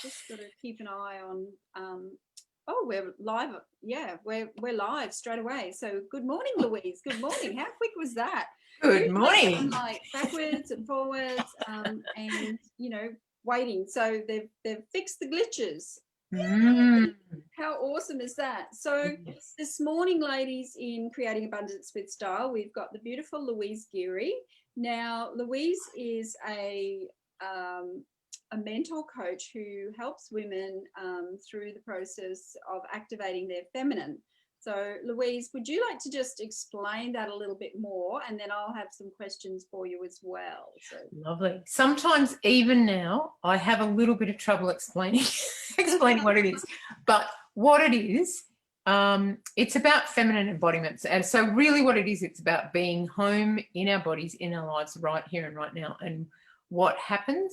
just got to keep an eye on. Oh, we're live. Yeah, we're live straight away. So good morning, Louise. Good morning. How quick was that? Good morning. Like backwards and forwards, and waiting. So they've fixed the glitches. How awesome is that? So this morning, ladies, in Creating Abundance with Style, we've got the beautiful Louise Geary. Now, Louise is a mentor coach who helps women through the process of activating their feminine. So, Louise, would you like to just explain that a little bit more, and then I'll have some questions for you as well. So. Lovely. Sometimes even now I have a little bit of trouble explaining what it is, but what it is, it's about feminine embodiments. And so really what it is, it's about being home in our bodies, in our lives right here and right now. And what happened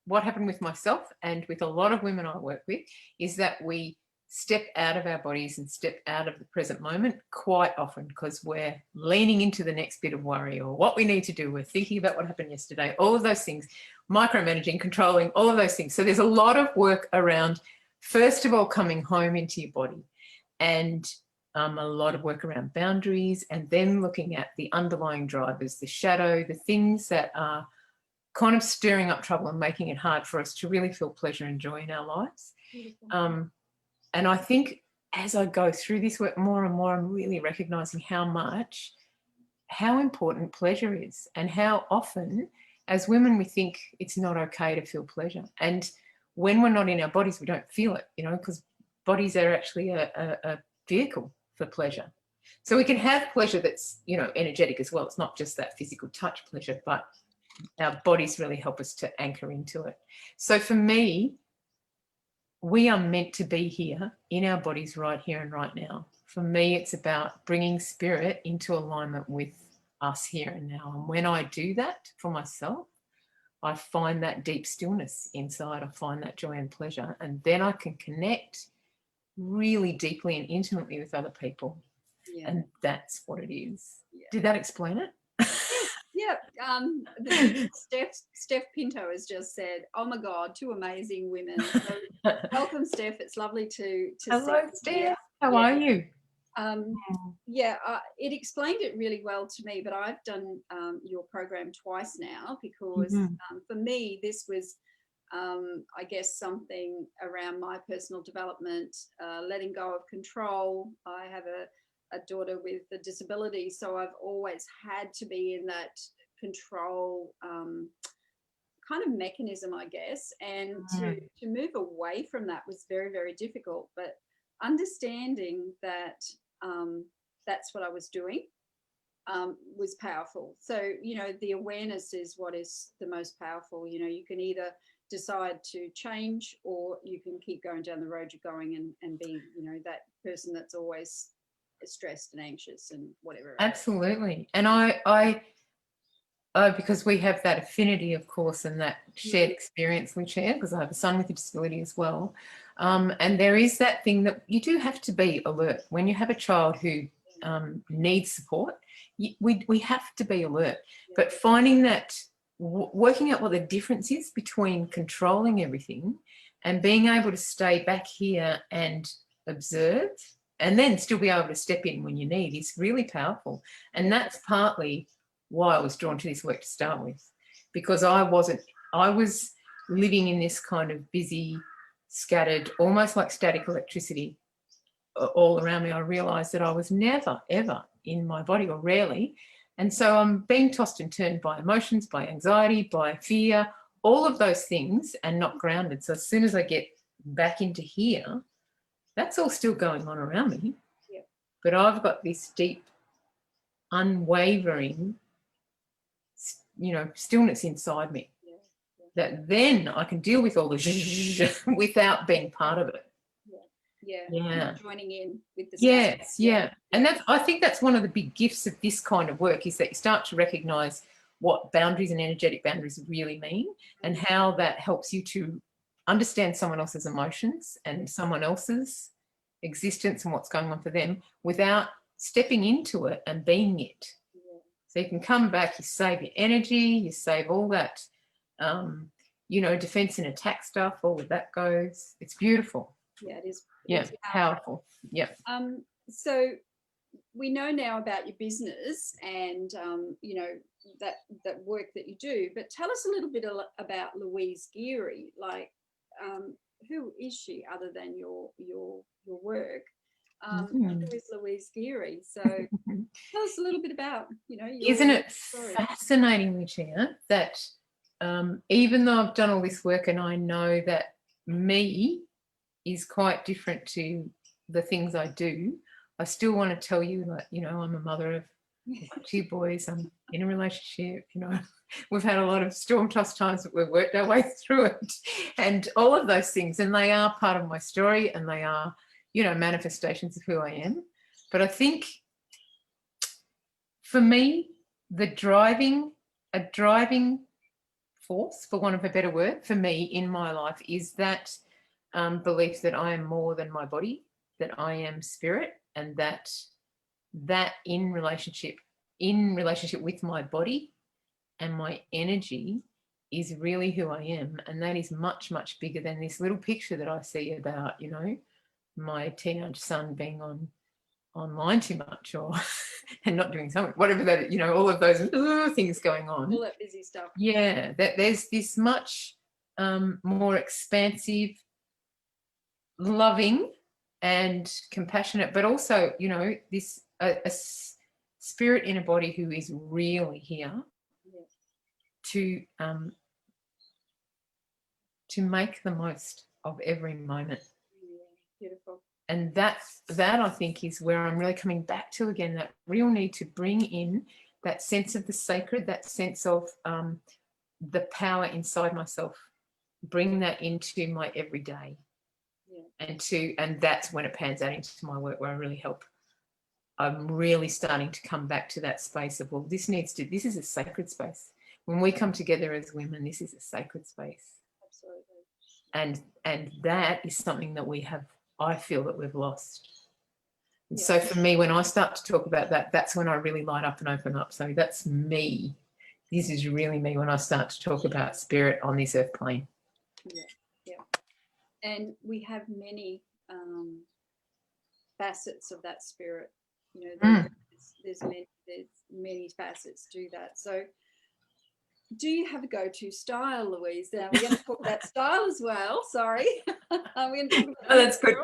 with myself and with a lot of women I work with is that we step out of our bodies and step out of the present moment quite often because we're leaning into the next bit of worry or what we need to do. We're thinking about what happened yesterday, all of those things, micromanaging, controlling, all of those things. So there's a lot of work around, first of all, coming home into your body, and a lot of work around boundaries, and then looking at the underlying drivers, the shadow, the things that are kind of stirring up trouble and making it hard for us to really feel pleasure and joy in our lives. And I think as I go through this work more and more, I'm really recognising how important pleasure is, and how often as women we think it's not okay to feel pleasure. And when we're not in our bodies, we don't feel it, because bodies are actually a vehicle for pleasure. So we can have pleasure that's, energetic as well. It's not just that physical touch pleasure, but our bodies really help us to anchor into it. So for me, we are meant to be here in our bodies right here and right now. For me, it's about bringing spirit into alignment with us here and now. And when I do that for myself, I find that deep stillness inside. I find that joy and pleasure. And then I can connect really deeply and intimately with other people. Yeah. And that's what it is. Yeah. Did that explain it? Yeah, Steph Pinto has just said, "Oh my God, two amazing women." So welcome, Steph. It's lovely to Hello, Steph. How are you? It explained it really well to me. But I've done your program twice now because for me this was, I guess, something around my personal development, letting go of control. I have a daughter with a disability, so I've always had to be in that control kind of mechanism, I guess, and to move away from that was very, very difficult. But understanding that that's what I was doing was powerful. So the awareness is what is the most powerful. You can either decide to change, or you can keep going down the road you're going and be that person that's always stressed and anxious and whatever. Absolutely. And I because we have that affinity, of course, and that shared experience we share, because I have a son with a disability as well. And there is that thing that you do have to be alert. When you have a child who needs support, we have to be alert. But finding that, working out what the difference is between controlling everything and being able to stay back here and observe, and then still be able to step in when you need, is really powerful. And that's partly why I was drawn to this work to start with, because I was living in this kind of busy, scattered, almost like static electricity all around me. I realised that I was never, ever in my body, or rarely. And so I'm being tossed and turned by emotions, by anxiety, by fear, all of those things, and not grounded. So as soon as I get back into here, that's all still going on around me. Yeah. But I've got this deep, unwavering, stillness inside me that then I can deal with all the without being part of it. Yeah. Joining in with the space. Yeah. And I think that's one of the big gifts of this kind of work, is that you start to recognise what boundaries and energetic boundaries really mean, and how that helps you to understand someone else's emotions and someone else's existence and what's going on for them without stepping into it and being it. So you can come back, you save your energy, you save all that you know, defense and attack stuff, all of that goes. It's beautiful. Yeah, it is. Yeah, powerful. Yeah. So we know now about your business and you know, that work that you do, but tell us a little bit about Louise Geary. Like, who is she other than your work? Who is Louise Geary? So tell us a little bit about, you know, your Isn't it story. fascinating, Lucia, that even though I've done all this work and I know that me is quite different to the things I do, I still want to tell you that, you know, I'm a mother of 2 boys, I'm in a relationship, you know, we've had a lot of storm-tossed times, but we've worked our way through it and all of those things, and they are part of my story and they are, you know, manifestations of who I am. But I think for me, a driving force, for want of a better word, for me in my life is that belief that I am more than my body, that I am spirit, and that in relationship with my body and my energy is really who I am. And that is much, much bigger than this little picture that I see about, you know, my teenage son being online too much or and not doing something, whatever that, you know, all of those things going on. All that busy stuff. Yeah, that there's this much more expansive, loving and compassionate, but also, you know, this a spirit in a body who is really here to make the most of every moment. Beautiful. And that I think is where I'm really coming back to again, that real need to bring in that sense of the sacred, that sense of the power inside myself, bring that into my everyday. And that's when it pans out into my work, where I really help. I'm really starting to come back to that space of, well, this is a sacred space. When we come together as women, this is a sacred space. Absolutely. And that is something that we have, I feel that we've lost. And so for me, when I start to talk about that, that's when I really light up and open up. So that's me. This is really me when I start to talk about spirit on this earth plane. Yeah. And we have many facets of that spirit. You know, there's many facets to that. So do you have a go-to style, Louise? Now we're going to talk about style as well. Sorry. We're going to talk about that's good.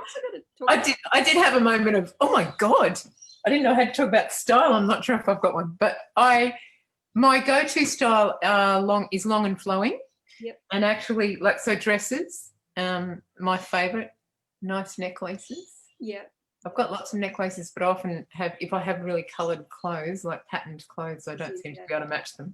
I did have a moment of, oh my God, I didn't know how to talk about style. I'm not sure if I've got one, but my go-to style is long and flowing. Yep. And actually, like, so dresses, my favorite, nice necklaces. Yeah. I've got lots of necklaces, but I often have, if I have really coloured clothes, like patterned clothes, I don't seem to be able to match them.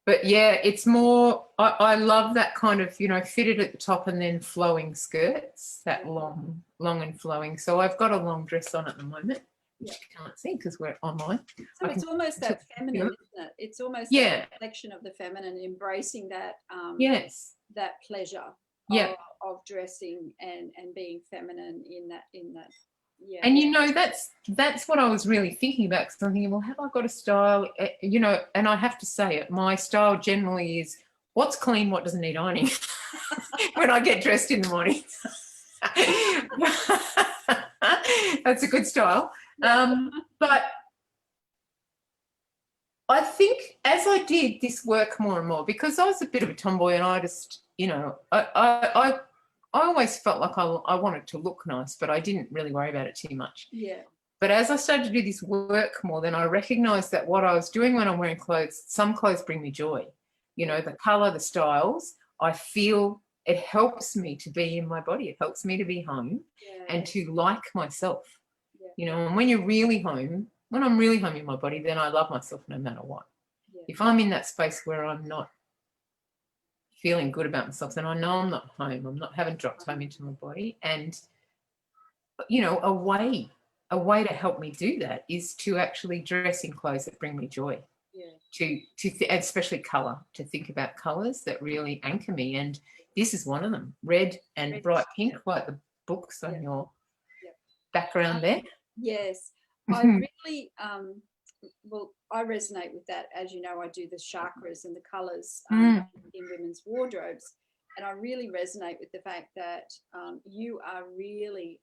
But yeah, it's more, I love that kind of, you know, fitted at the top and then flowing skirts, that long and flowing. So I've got a long dress on at the moment, which you can't see because we're online. So it's almost that feminine, isn't it? It's almost that reflection of the feminine, embracing that that pleasure of dressing and being feminine in that. Yeah. And you know, that's what I was really thinking about, because I'm thinking, well, have I got a style? You know, and I have to say it, my style generally is what's clean, what doesn't need ironing when I get dressed in the morning. That's a good style. But I think as I did this work more and more, because I was a bit of a tomboy and I just, you know, I always felt like I wanted to look nice, but I didn't really worry about it too much. Yeah. But as I started to do this work more, then I recognised that what I was doing when I'm wearing clothes, some clothes bring me joy. You know, the colour, the styles, I feel it helps me to be in my body. It helps me to be home and to like myself. Yeah. You know, and when you're really home, when I'm really home in my body, then I love myself no matter what. Yeah. If I'm in that space where I'm not feeling good about myself, then I know I'm not home. I'm not, haven't dropped home into my body. And, you know, a way to help me do that is to actually dress in clothes that bring me joy. Yeah. Especially colour, to think about colours that really anchor me. And this is one of them, red and bright pink, like the books on your background there. Yes. I really well, I resonate with that. As you know, I do the chakras and the colors in women's wardrobes. And I really resonate with the fact that you are really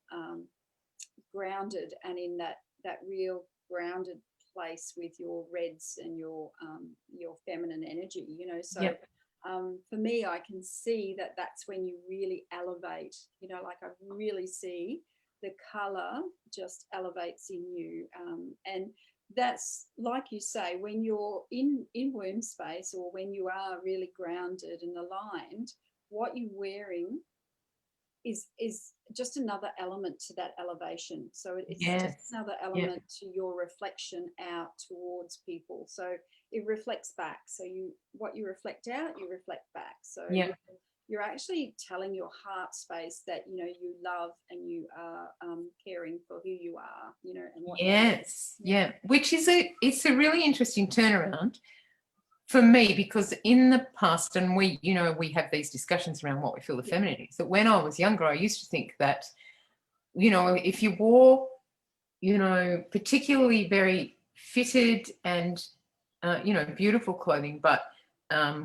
grounded and in that real grounded place with your reds and your feminine energy, you know. So Yep. For me, I can see that that's when you really elevate, you know, like I really see the color just elevates in you. And that's like you say, when you're in womb space, or when you are really grounded and aligned, what you're wearing is just another element to that elevation. So it's just Yes. another Yeah. element to your reflection out towards people. So it reflects back. So what you reflect out, you reflect back. So Yeah. you're actually telling your heart space that, you know, you love and you are caring for who you are, you know, and what. Yes. Yeah. Which is it's a really interesting turnaround for me, because in the past, and we, you know, we have these discussions around what we feel the feminine is. That when I was younger, I used to think that, you know, if you wore, you know, particularly very fitted and, you know, beautiful clothing, but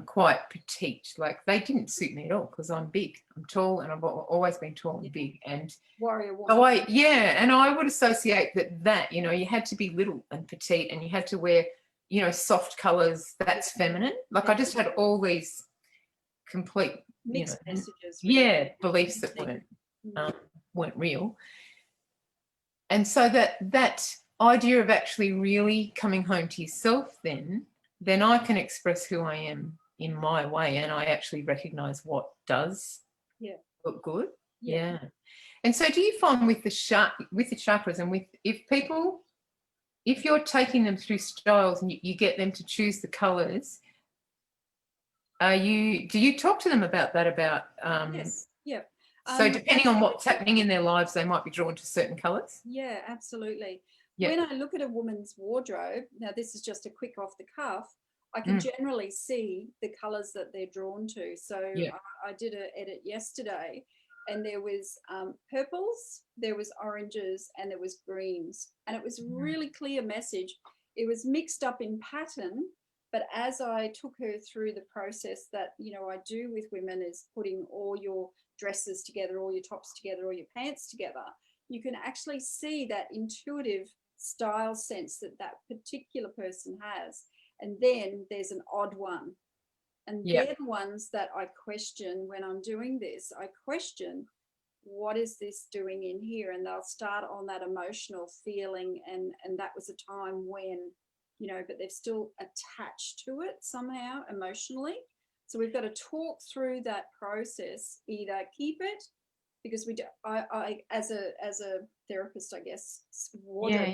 quite petite, like they didn't suit me at all, because I'm big, I'm tall, and I've always been tall and big. And warrior woman. oh, and I would associate that, you know, you had to be little and petite, and you had to wear, you know, soft colors. That's feminine. Like I just had all these complete, mixed messages. Really. Beliefs that weren't real. And so that idea of actually really coming home to yourself, then I can express who I am in my way, and I actually recognize what does look good. Yeah. And so do you find with the chakras, and if you're taking them through styles and you get them to choose the colors, do you talk to them about that, Yes. Yeah. So depending on what's happening in their lives, they might be drawn to certain colors? Yeah, absolutely. Yeah. When I look at a woman's wardrobe, now this is just a quick off the cuff, I can generally see the colors that they're drawn to. So I did an edit yesterday, and there was purples, there was oranges, and there was greens. And it was really clear message. It was mixed up in pattern, but as I took her through the process that, you know, I do with women, is putting all your dresses together, all your tops together, all your pants together, you can actually see that intuitive style sense that that particular person has. And then there's an odd one. And they're the ones that I question when I'm doing this. I question, what is this doing in here? And they'll start on that emotional feeling. And that was a time when, you know, but they're still attached to it somehow emotionally. So we've got to talk through that process, either keep it, because I as a therapist, I guess,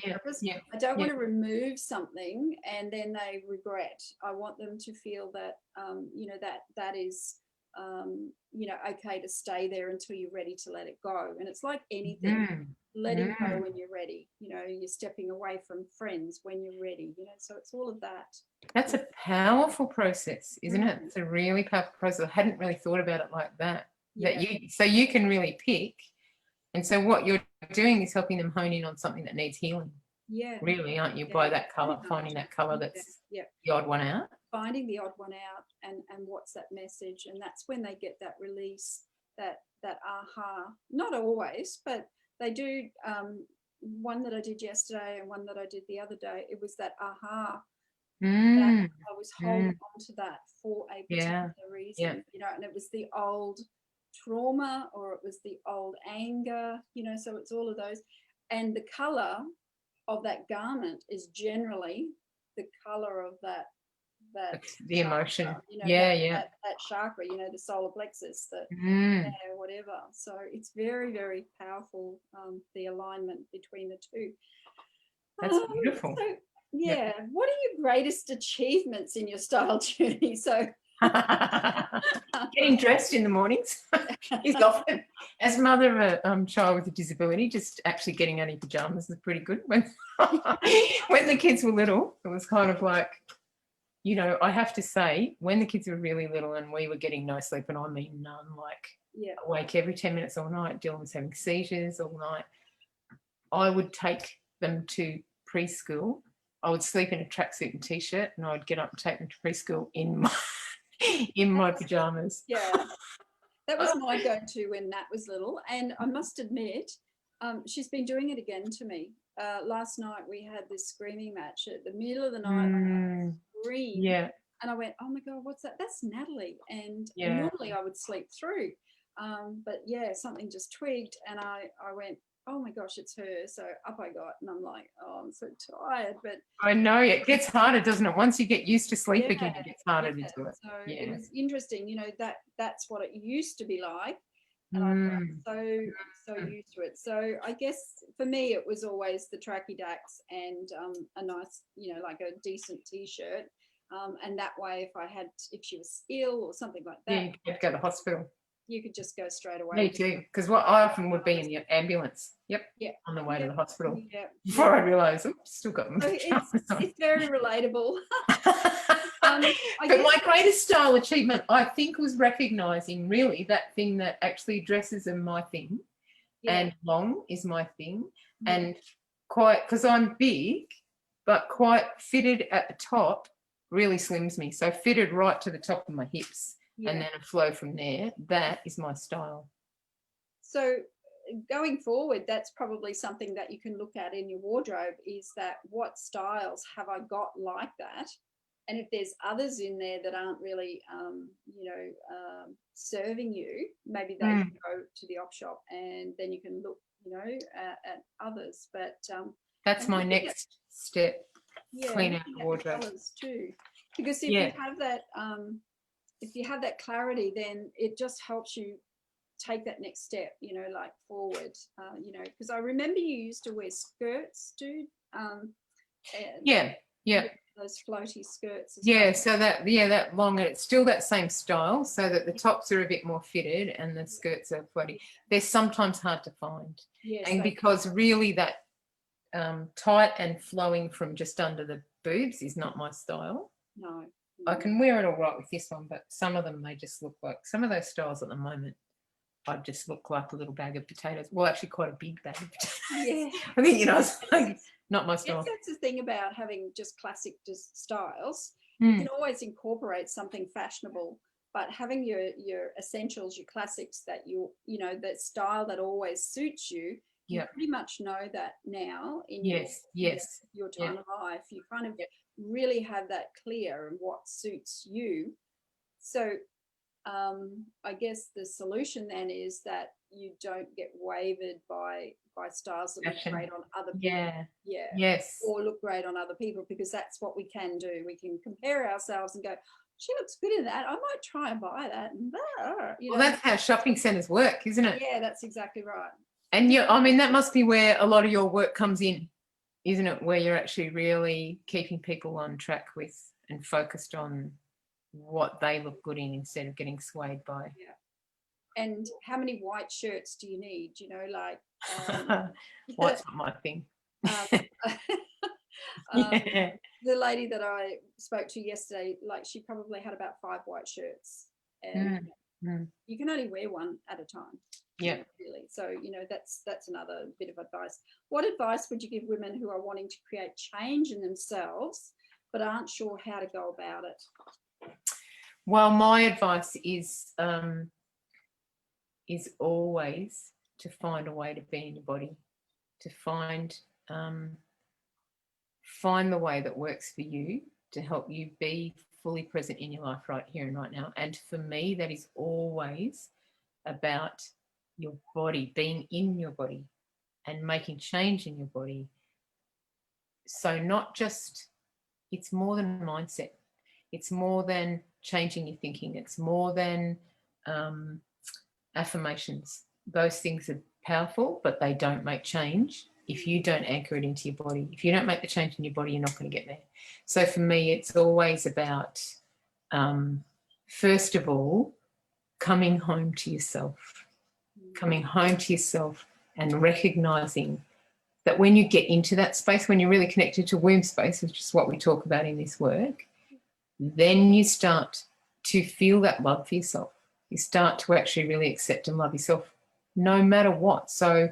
therapist, I don't want to remove something and then they regret. I want them to feel that, you know, that is, you know, okay to stay there until you're ready to let it go. And it's like anything, letting go when you're ready. You know, you're stepping away from friends when you're ready, you know, so it's all of that. That's a powerful process, isn't it? It's a really powerful process. I hadn't really thought about it like that. So you can really pick, and so what you're doing is helping them hone in on something that needs healing. Yeah, really, aren't you? By that color, finding that color that's the odd one out. Finding the odd one out, and what's that message, and that's when they get that release, that aha. Not always, but they do. One that I did yesterday and one that I did the other day, it was that aha. That I was holding on to that for a particular reason, you know, and it was the old trauma, or it was the old anger, you know, so it's all of those. And the color of that garment is generally the color of that the chakra, emotion, you know, that chakra, you know, the solar plexus, that whatever. So it's very, very powerful, the alignment between the two. That's beautiful. So, what are your greatest achievements in your style journey? So getting dressed in the mornings is often, as mother of a child with a disability, just actually getting out of pajamas is pretty good. When the kids were little, it was kind of like, you know, I have to say, when the kids were really little and we were getting no sleep, and I mean none, like awake every 10 minutes all night, Dylan was having seizures all night, I would take them to preschool I would sleep in a tracksuit and t-shirt, and I would get up and take them to preschool in my pajamas. Yeah, that was my go-to when Nat was little, and I must admit, she's been doing it again to me. Last night we had this screaming match at the middle of the night. I screamed, Yeah. and I went, "Oh my God, what's that?" That's Natalie. And Yeah. normally I would sleep through, but yeah, something just twigged, and I went, "Oh my gosh, it's her." So up I got, and I'm like, "Oh, I'm so tired." But I know it gets harder, doesn't it? Once you get used to sleep yeah, again, it gets harder yeah. to do it. So Yeah. it was interesting, you know, that's what it used to be like. And Mm. I'm so used to it. So I guess for me it was always the tracky dacks and a nice, you know, like a decent t-shirt. And that way if she was ill or something like Yeah, that, you could go to the hospital. you could just go straight away. Me too, because what I often would be in the ambulance. Yep. Yeah. On the way to Yeah. the hospital. Yeah. Before I realised, oh, still got my So it's very relatable. But guess my greatest style achievement, I think, was recognising really that thing that actually dresses are my thing, and long is my thing, and quite, because I'm big, but quite fitted at the top really slims me. So fitted right to the top of my hips, and then a flow from there. That is my style. So going forward, that's probably something that you can look at in your wardrobe, is that what styles have I got like that? And if there's others in there that aren't really, serving you, maybe they can go to the op shop, and then you can look, you know, at others. But that's my next step. Clean out the wardrobe too, because if you have that clarity, then it just helps you take that next step, you know, like forward, you know, because I remember you used to wear skirts, dude. Those floaty skirts. So that long, and it's still that same style, so that the tops are a bit more fitted and the skirts are floaty. They're sometimes hard to find. Yes, and because really that tight and flowing from just under the boobs is not my style. No. I can wear it all right with this one, but some of them, they just look like, some of those styles at the moment, I just look like a little bag of potatoes. Well, actually quite a big bag of potatoes. Yeah. I think, you know, it's like not my style. Yes, that's the thing about having just classic styles. You can always incorporate something fashionable, but having your essentials, your classics that you know, that style that always suits you, you pretty much know that now in your time of life. You kind of really have that clear and what suits you. So I guess the solution then is that you don't get wavered by styles that look great on other people. Or look great on other people, because that's what we can do. We can compare ourselves and go, she looks good in that, I might try and buy that. And well, that's how shopping centres work, isn't it? Yeah, that's exactly right. And I mean, that must be where a lot of your work comes in, isn't it? Where you're actually really keeping people on track with and focused on what they look good in, instead of getting swayed by. Yeah. And how many white shirts do you need? You know, like white's not my thing. The lady that I spoke to yesterday, like, she probably had about 5 white shirts, and you can only wear one at a time. Yeah. Really. So, you know, that's another bit of advice. What advice would you give women who are wanting to create change in themselves but aren't sure how to go about it? Well, my advice is always to find a way to be in your body, to find the way that works for you, to help you be fully present in your life right here and right now. And for me, that is always about your body, being in your body and making change in your body. So not just, it's more than mindset. It's more than changing your thinking. It's more than affirmations. Those things are powerful, but they don't make change if you don't anchor it into your body. If you don't make the change in your body, you're not going to get there. So for me, it's always about, first of all, coming home to yourself and recognising that when you get into that space, when you're really connected to womb space, which is what we talk about in this work, then you start to feel that love for yourself. You start to actually really accept and love yourself no matter what. So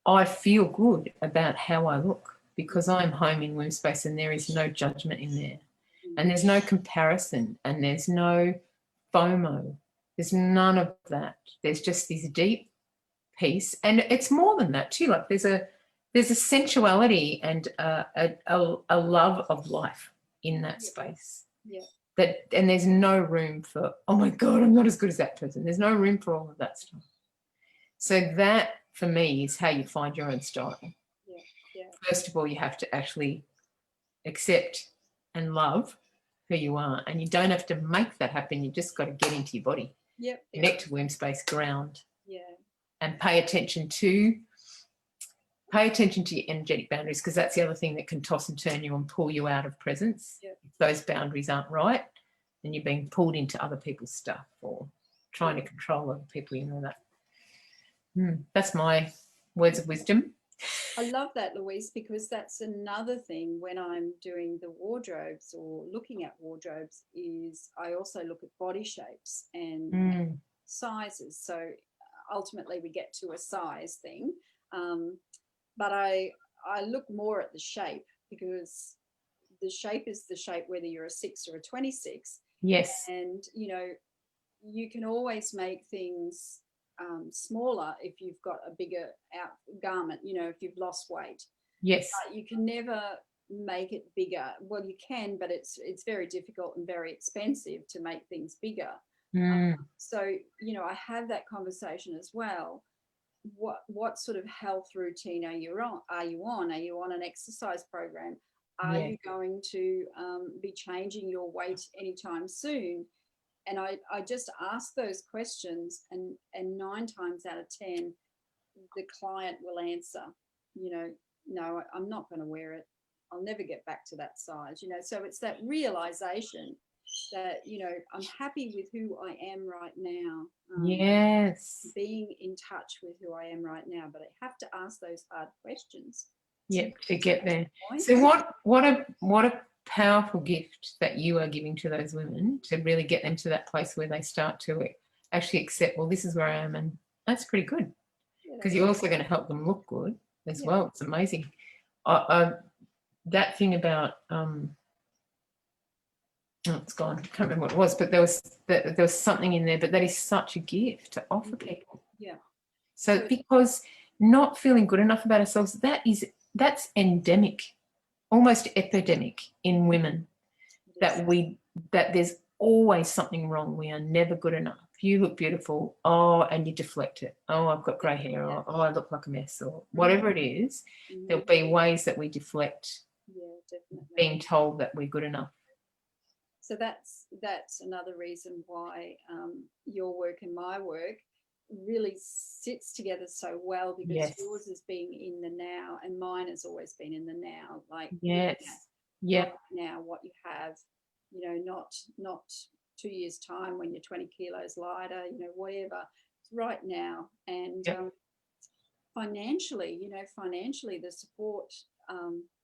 I feel good about how I look. because I'm home in womb space and there is no judgment in there. And there's no comparison and there's no FOMO. There's none of that. There's just this deep peace. And it's more than that too. Like there's a sensuality and a love of life in that space. Yeah. And there's no room for, oh my God, I'm not as good as that person. There's no room for all of that stuff. So that for me is how you find your own style. Yeah. Yeah. First of all, you have to actually accept and love who you are, and you don't have to make that happen. You just got to get into your body. Yep. Connect to womb space, ground. Yeah. And pay attention to your energetic boundaries, because that's the other thing that can toss and turn you and pull you out of presence. Yep. If those boundaries aren't right, then you're being pulled into other people's stuff or trying to control other people, you know that. That's my words of wisdom. I love that, Louise, because that's another thing when I'm doing the wardrobes or looking at wardrobes is I also look at body shapes and sizes. So ultimately we get to a size thing. But I look more at the shape, because the shape is the shape whether you're a 6 or a 26. Yes. And, you know, you can always make things smaller if you've got a bigger garment, you know, if you've lost weight. Yes. But you can never make it bigger. Well, you can, but it's very difficult and very expensive to make things bigger. So, you know, I have that conversation as well. What sort of health routine are you on? Are you on an exercise program? Are you going to be changing your weight anytime soon? And I just ask those questions, and 9 times out of 10, the client will answer, you know, no, I'm not going to wear it. I'll never get back to that size, you know. So it's that realization that, you know, I'm happy with who I am right now. Yes. Being in touch with who I am right now, but I have to ask those hard questions. To get there. So what a powerful gift that you are giving to those women to really get them to that place where they start to actually accept, well, this is where I am, and that's pretty good, because you're also going to help them look good as well. It's amazing. That thing about it's gone. I can't remember what it was, but there was something in there. But that is such a gift to offer people. Yeah. So because not feeling good enough about ourselves, that's endemic, almost epidemic in women. That there's always something wrong. We are never good enough. You look beautiful, and you deflect it. Oh, I've got grey hair, or I look like a mess, or whatever it is. There'll be ways that we deflect being told that we're good enough. So that's another reason why your work and my work really sits together so well, because yours is being in the now and mine has always been in the now. Like right now, what you have, you know, not 2 years time when you're 20 kilos lighter, you know, whatever. It's right now. And financially, the support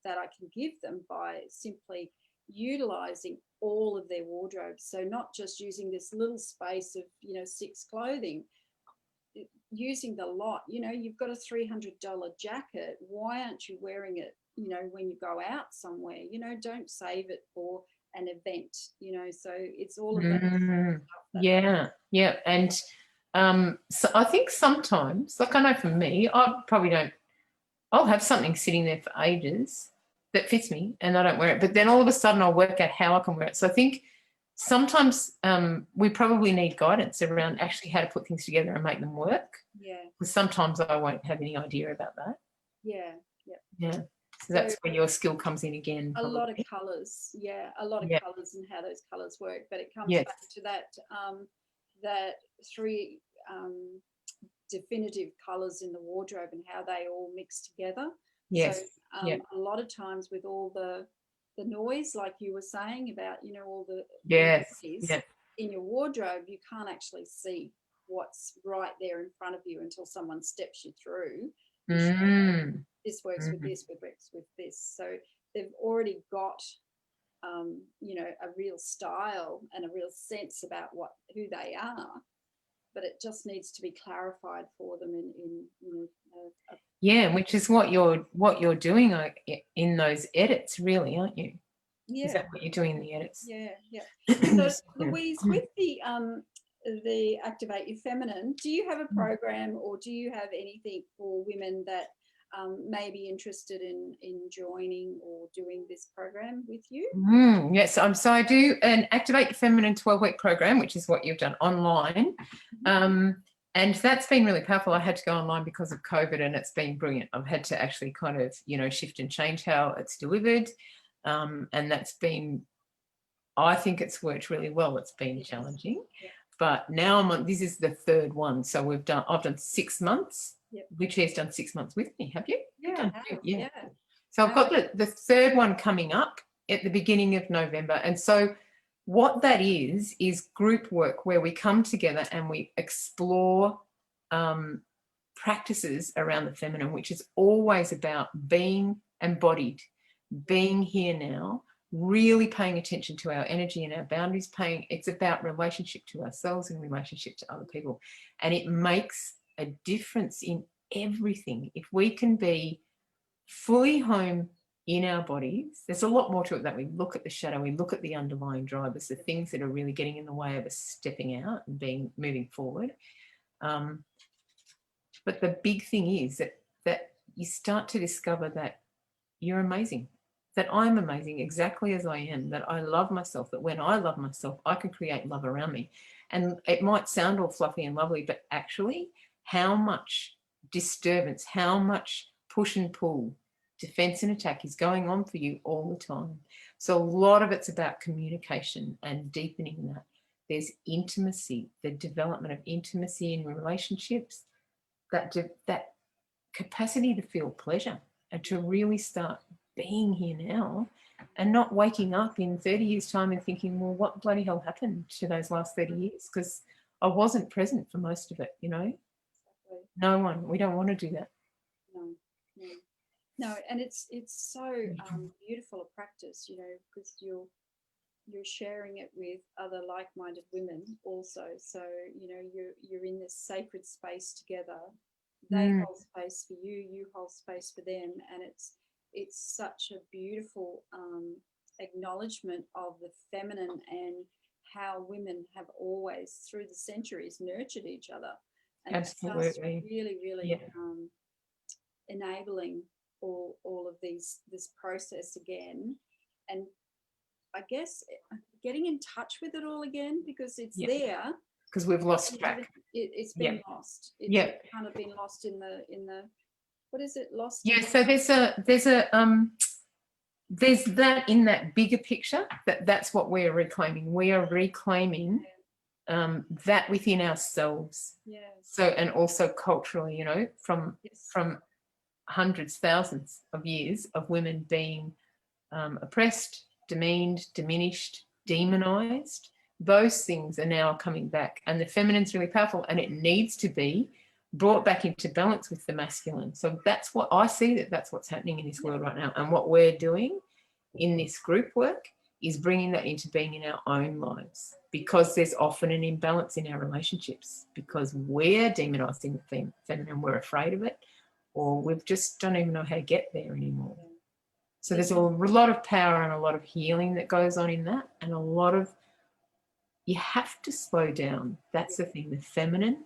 that I can give them by simply utilizing all of their wardrobes. So not just using this little space of, you know, 6 clothing, using the lot. You know, you've got a $300 jacket. Why aren't you wearing it, you know, when you go out somewhere? You know, don't save it for an event, you know. So it's all of that stuff. And so I think sometimes, like I know for me, I'll have something sitting there for ages that fits me and I don't wear it, but then all of a sudden I'll work out how I can wear it. So I think sometimes we probably need guidance around actually how to put things together and make them work. Because sometimes I won't have any idea about that. So that's where your skill comes in again. A lot of colours, colours and how those colours work. But it comes back to that 3 definitive colours in the wardrobe and how they all mix together. So a lot of times with all the noise, like you were saying about, you know, all the noise in your wardrobe, you can't actually see what's right there in front of you until someone steps you through. This works with this, works with this. So they've already got, you know, a real style and a real sense about who they are. but it just needs to be clarified for them in you know, yeah, which is what you're doing in those edits, really, aren't you? yeah. Is that what you're doing in the edits? Yeah, yeah. So, Louise, with the Activate Your Feminine, do you have a program, or do you have anything for women that may be interested in joining or doing this program with you? Yes, so I do an Activate Your Feminine 12-week program, which is what you've done online. And that's been really powerful. I had to go online because of COVID, and it's been brilliant. I've had to actually kind of, you know, shift and change how it's delivered. And that's been, I think it's worked really well. It's been challenging, but now this is the third one. So I've done 6 months. Which has done 6 months with me. Have you? Yeah, yeah. So I've got the third one coming up at the beginning of November. And so what that is group work where we come together and we explore practices around the feminine, which is always about being embodied, being here now, really paying attention to our energy and our boundaries, it's about relationship to ourselves and relationship to other people. And it makes a difference in everything. If we can be fully home in our bodies, there's a lot more to it, that we look at the shadow, we look at the underlying drivers, the things that are really getting in the way of us stepping out and moving forward. But the big thing is that you start to discover that you're amazing, that I'm amazing exactly as I am, that I love myself, that when I love myself, I can create love around me. And it might sound all fluffy and lovely, but actually how much disturbance, how much push and pull, defense and attack is going on for you all the time. So a lot of it's about communication and deepening that. There's intimacy, the development of intimacy in relationships, that capacity to feel pleasure and to really start being here now, and not waking up in 30 years' time and thinking, well, what bloody hell happened to those last 30 years? Because I wasn't present for most of it, you know. No one. We don't want to do that. No, and it's so beautiful a practice, you know, because you're sharing it with other like-minded women also. So, you know, you're in this sacred space together. They hold space for you, you hold space for them, and it's such a beautiful acknowledgement of the feminine and how women have always, through the centuries, nurtured each other. And absolutely. It's just really, really enabling all of this process again, and I guess getting in touch with it all again, because it's there. Because we've lost track. It's been lost. It's kind of been lost in the what is it? Lost. Yeah. So there's that in that bigger picture, that's what we're reclaiming. We are reclaiming that within ourselves. Yes. So, and also culturally, you know, from hundreds, thousands of years of women being oppressed, demeaned, diminished, demonized, those things are now coming back. And the feminine's really powerful, and it needs to be brought back into balance with the masculine. So that's what I see, that's what's happening in this world right now. And what we're doing in this group work is bringing that into being in our own lives, because there's often an imbalance in our relationships because we're demonizing the feminine, we're afraid of it, or we just don't even know how to get there anymore. So there's a lot of power and a lot of healing that goes on in that, and a lot of, you have to slow down. That's the thing. The feminine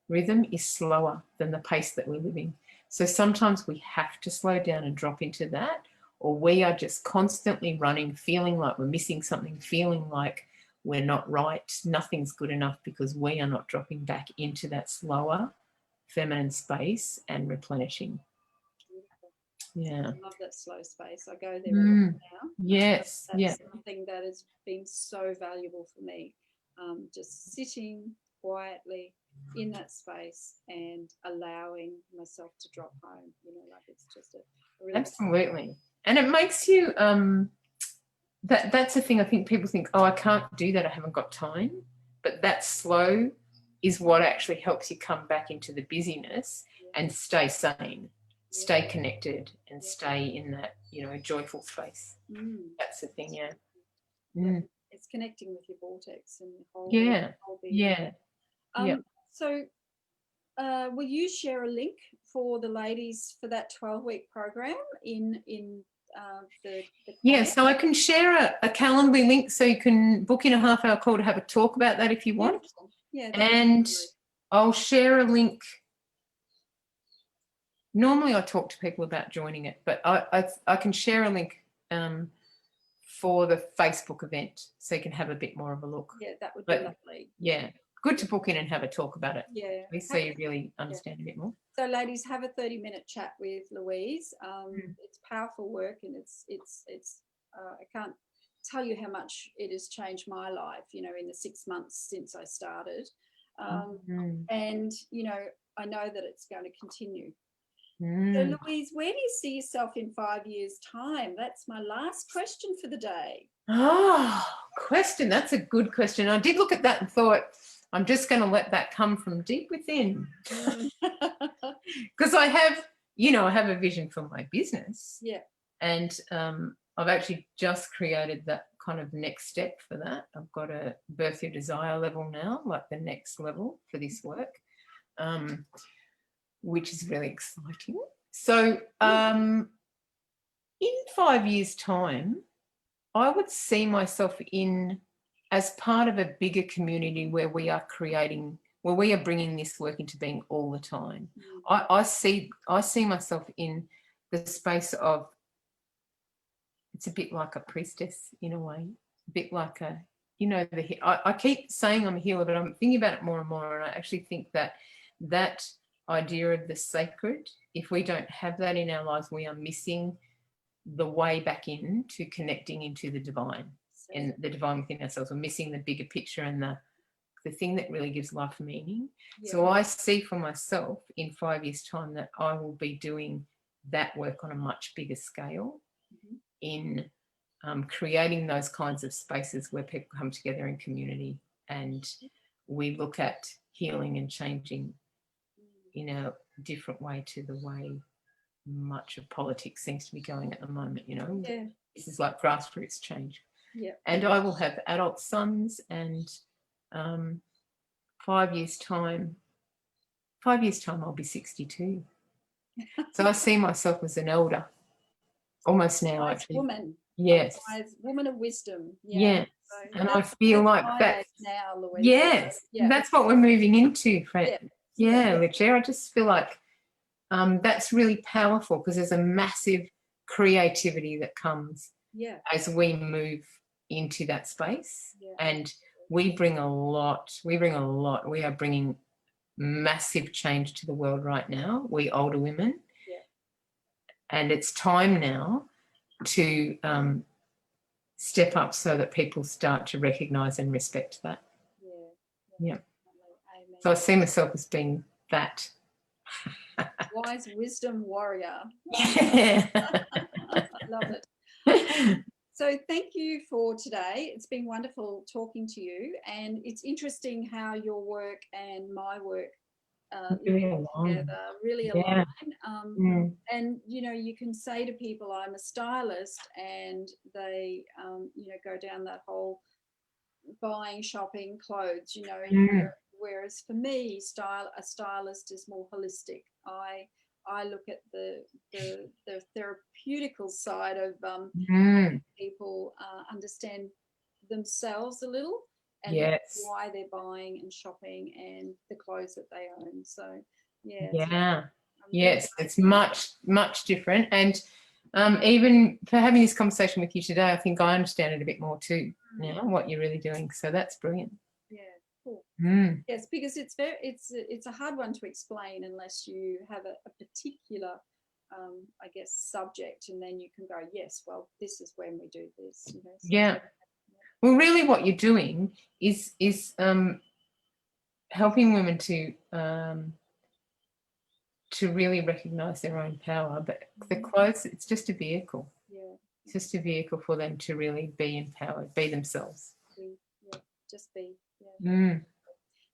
rhythm is slower than the pace that we're living. So sometimes we have to slow down and drop into that, or we are just constantly running, feeling like we're missing something, feeling like we're not right, nothing's good enough, because we are not dropping back into that slower feminine space and replenishing. Yeah. I love that slow space. I go there now. Yes. That's something that has been so valuable for me. Just sitting quietly in that space and allowing myself to drop home. You know, like it's just a really absolutely. And it makes you that's the thing. I think people think, oh, I can't do that, I haven't got time. But that slow is what actually helps you come back into the busyness and stay sane, stay connected, and stay in that, you know, joyful space. That's the thing. It's connecting with your vortex and your whole being. So will you share a link for the ladies for that 12-week program in the Yeah, so I can share a Calendly link so you can book in a half-hour call to have a talk about that if you want. Beautiful. Yeah, and I'll share a link. Normally I talk to people about joining it, but I can share a link for the Facebook event so you can have a bit more of a look. Yeah, that would be lovely. Yeah, good to book in and have a talk about it. Yeah. So you really understand a bit more. So ladies, have a 30-minute chat with Louise. It's powerful work, and it's I can't tell you how much it has changed my life, you know, in the 6 months since I started. And, you know, I know that it's going to continue. So Louise, where do you see yourself in 5 years' time? That's my last question for the day. Oh, question. That's a good question. I did look at that and thought, I'm just going to let that come from deep within. Because I have, you know, I have a vision for my business. Yeah. And I've actually just created that kind of next step for that. I've got a birth your desire level now, like the next level for this work, which is really exciting. So in 5 years' time, I would see myself as part of a bigger community where we are bringing this work into being all the time. I see myself in the space of, it's a bit like a priestess in a way, a bit like a, you know, I keep saying I'm a healer, but I'm thinking about it more and more, and I actually think that idea of the sacred, if we don't have that in our lives, we are missing the way back into connecting into the divine and the divine within ourselves. We're missing the bigger picture and the thing that really gives life meaning. Yeah. So I see for myself in 5 years' time that I will be doing that work on a much bigger scale in creating those kinds of spaces where people come together in community and we look at healing and changing in a different way to the way much of politics seems to be going at the moment, you know. Yeah. This is like grassroots change. Yeah. And I will have adult sons, and 5 years' time, I'll be 62. So I see myself as an elder, almost now, actually. Woman. Yes. Woman of wisdom. Yeah. Yes. So and I feel like that now, Louise. Yes. Yeah. That's what we're moving into, Fred. Yeah, Lucia. I just feel like that's really powerful because there's a massive creativity that comes as we move into that space. Yeah. And we bring a lot. We are bringing massive change to the world right now, we older women. Yeah. And it's time now to step up so that people start to recognise and respect that. Yeah. So I see myself as being that. Wise wisdom warrior. Yeah. I love it. So thank you for today. It's been wonderful talking to you, and it's interesting how your work and my work really align. And you know, you can say to people, I'm a stylist, and they you know, go down that whole buying, shopping, clothes, you know, whereas for me, a stylist is more holistic. I look at the therapeutical side of people understand themselves a little, and why they're buying and shopping and the clothes that they own. So yes, it's much different. And even for having this conversation with you today, I think I understand it a bit more too now, what you're really doing. So that's brilliant. Yeah. Cool. Yes, because it's a hard one to explain unless you have a particular, I guess, subject, and then you can go, yes, well, this is when we do this. You know, so. Yeah. Well, really, what you're doing is helping women to really recognise their own power. But the clothes, it's just a vehicle. Yeah. It's just a vehicle for them to really be empowered, be themselves. Just be. Yeah.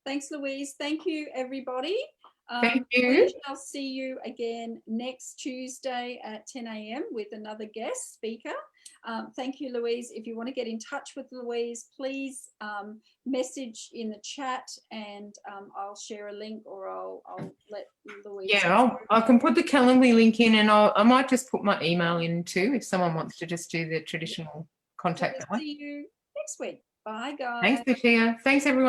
Thanks, Louise. Thank you, everybody. Thank you. We shall see you again next Tuesday at 10 a.m. with another guest speaker. Thank you, Louise. If you want to get in touch with Louise, please message in the chat, and I'll share a link, or I'll let Louise. Yeah, I can put the Calendly link in, and I might just put my email in too if someone wants to just do the traditional contact. See you next week. Bye, guys. Thanks, Lucia. Thanks, everyone.